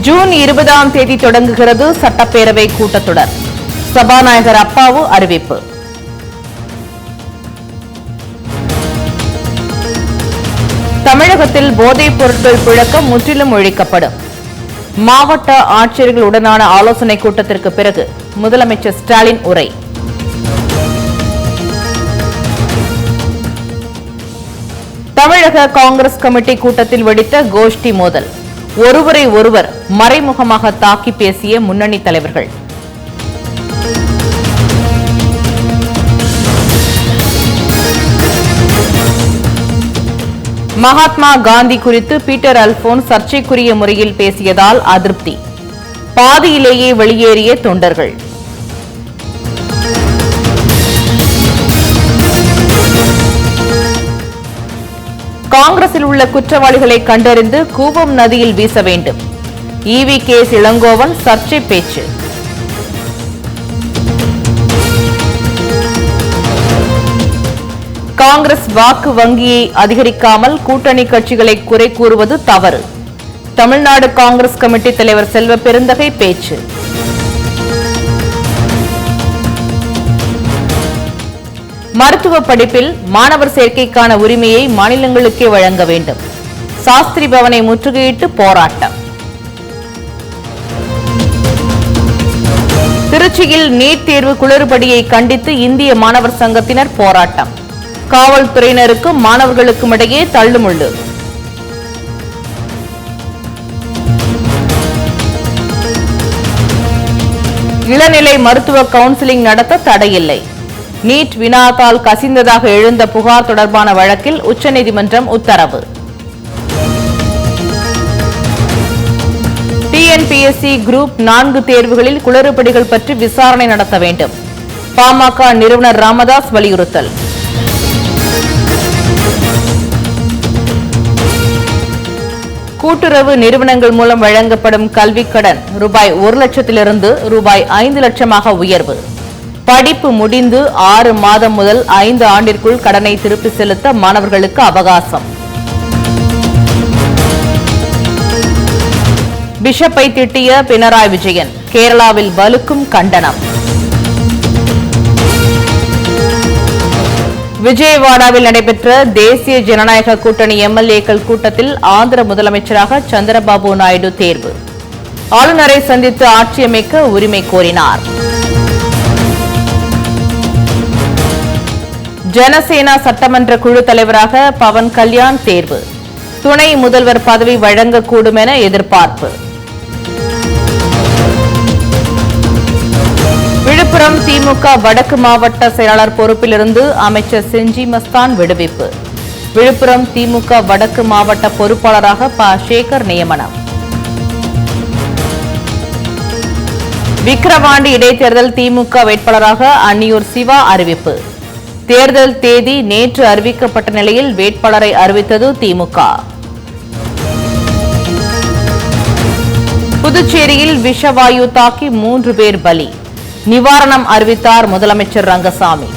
June 20ஆம் தேதி தொடங்குகிறது சட்டப்பேரவை கூட்டத்தொடர். சபாநாயகர் அப்பாவு அறிவிப்பு. தமிழகத்தில் போதைப் பொருட்கள் புழக்கம் முற்றிலும் ஒழிக்கப்படும். மாவட்ட ஆட்சியர்களுடனான ஆலோசனைக் கூட்டத்திற்கு பிறகு முதலமைச்சர் ஸ்டாலின் உரை. தமிழக காங்கிரஸ் கமிட்டி கூட்டத்தில் வெடித்த கோஷ்டி மோதல். ஒருவரை ஒருவர் மறைமுகமாக தாக்கி பேசிய முன்னணி தலைவர்கள். மகாத்மா காந்தி குறித்து பீட்டர் அல்போன்ஸ் சர்ச்சைக்குரிய முறையில் பேசியதால் அதிருப்தி. பாதியிலேயே வெளியேறிய தொண்டர்கள். காங்கிரஸில் உள்ள குற்றவாளிகளை கண்டறிந்து கூவம் நதியில் வீச வேண்டும். EVK இளங்கோவன் சர்ச்சை பேச்சு. காங்கிரஸ் வாக்கு வங்கியை அதிகரிக்காமல் கூட்டணி கட்சிகளை குறை கூறுவது தவறு. தமிழ்நாடு காங்கிரஸ் கமிட்டி தலைவர் செல்வ பெருந்தகை பேச்சு. மருத்துவ படிப்பில் மாணவர் சேர்க்கைக்கான உரிமையை மாநிலங்களுக்கே வழங்க வேண்டும். சாஸ்திரி பவனை முற்றுகையிட்டு போராட்டம். திருச்சியில் நீட் தேர்வு குளறுபடியை கண்டித்து இந்திய மாணவர் சங்கத்தினர் போராட்டம். காவல்துறையினருக்கும் மாணவர்களுக்கும் இடையே தள்ளுமுள்ளு. இளநிலை மருத்துவ கவுன்சிலிங் நடத்த தடையில்லை. நீட் வினாத்தால் கசிந்ததாக எழுந்த புகார் தொடர்பான வழக்கில் உச்சநீதிமன்றம் உத்தரவு. TNPSC குரூப் 4 தேர்வுகளில் குளறுபடிகள் பற்றி விசாரணை நடத்த வேண்டும். பாமக நிறுவனர் ராமதாஸ் வலியுறுத்தல். கூட்டுறவு நிறுவனங்கள் மூலம் வழங்கப்படும் கல்விக் கடன் ரூபாய் 1 லட்சத்திலிருந்து ரூபாய் 5 லட்சமாக உயர்வு. படிப்பு முடிந்து 6 மாதம் முதல் 5 ஆண்டிற்குள் கடனை திருப்பி செலுத்த மாணவர்களுக்கு அவகாசம். பிஷப்பை திட்டிய பினராயி விஜயன். கேரளாவில் வலுக்கும் கண்டனம். விஜயவாடாவில் நடைபெற்ற தேசிய ஜனநாயக கூட்டணி MLA-க்கள் கூட்டத்தில் ஆந்திர முதலமைச்சராக சந்திரபாபு நாயுடு தேர்வு. ஆளுநரை சந்தித்து ஆட்சியமைக்க உரிமை கோரினார். ஜனசேனா சட்டமன்ற குழு தலைவராக பவன் கல்யாண் தேர்வு. துணை முதல்வர் பதவி வழங்கக்கூடும் என எதிர்பார்ப்பு. விழுப்புரம் திமுக வடக்கு மாவட்ட செயலாளர் பொறுப்பிலிருந்து அமைச்சர் செஞ்சி மஸ்தான் விடுவிப்பு. விழுப்புரம் திமுக வடக்கு மாவட்ட பொறுப்பாளராக ப. சேகர் நியமனம். விக்கிரவாண்டி இடைத்தேர்தல் திமுக வேட்பாளராக அன்னியூர் சிவா அறிவிப்பு. தேர்தல் தேதி நேற்று அறிவிக்கப்பட்ட நிலையில் வேட்பாளரை அறிவித்தது திமுக. புதுச்சேரியில் விஷவாயு தாக்கி 3 பேர் பலி. நிவாரணம் அறிவித்தார் முதலமைச்சர் ரங்கசாமி.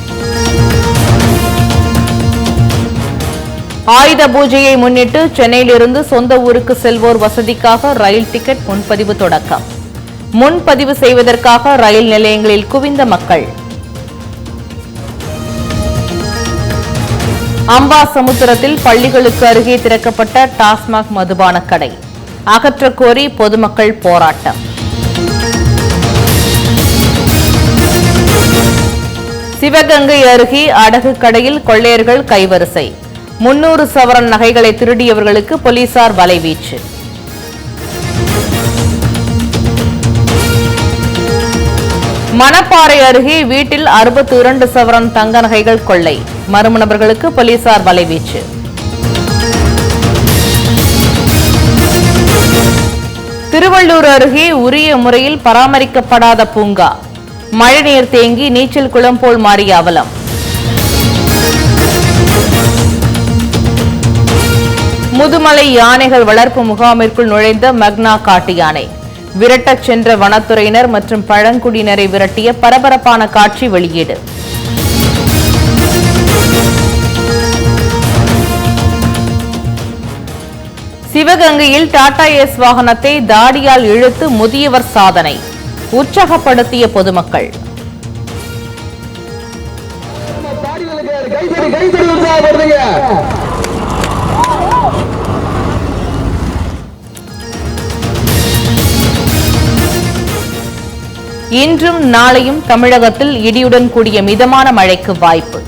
ஆயுத பூஜையை முன்னிட்டு சென்னையிலிருந்து சொந்த ஊருக்கு செல்வோர் வசதிக்காக ரயில் டிக்கெட் முன்பதிவு தொடக்கம். முன்பதிவு செய்வதற்காக ரயில் நிலையங்களில் குவிந்த மக்கள். அம்பாசமுத்திரத்தில் பள்ளிகளுக்கு அருகே திறக்கப்பட்ட டாஸ்மாக் மதுபான கடை அகற்றக் கோரி பொதுமக்கள் போராட்டம். சிவகங்கை அருகே அடகு கடையில் கொள்ளையர்கள் கைவரிசை. 300 சவரன் நகைகளை திருடியவர்களுக்கு போலீசார் வலைவீச்சு. மணப்பாறை அருகே வீட்டில் 62 சவரன் தங்க நகைகள் கொள்ளை. மர்ம நபர்களுக்கு போலீசார் வலைவீச்சு. திருவள்ளூர் அருகே உரிய முறையில் பராமரிக்கப்படாத பூங்கா. மழைநீர் தேங்கி நீச்சல் குளம் போல் மாறிய அவலம். முதுமலை யானைகள் வளர்ப்பு முகாமிற்குள் நுழைந்த மக்னா காட்டு யானை. விரட்டச் சென்ற வனத்துறையினர் மற்றும் பழங்குடியினரை விரட்டிய பரபரப்பான காட்சி வெளியீடு. சிவகங்கையில் டாடா ஏஸ் வாகனத்தை தாடியால் இழுத்து முதியவர் சாதனை, உற்சாகப்படுத்திய பொதுமக்கள். இன்றும் நாளையும் தமிழகத்தில் இடியுடன் கூடிய மிதமான மழைக்கு வாய்ப்பு.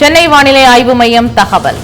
சென்னை வானிலை ஆய்வு மையம் தகவல்.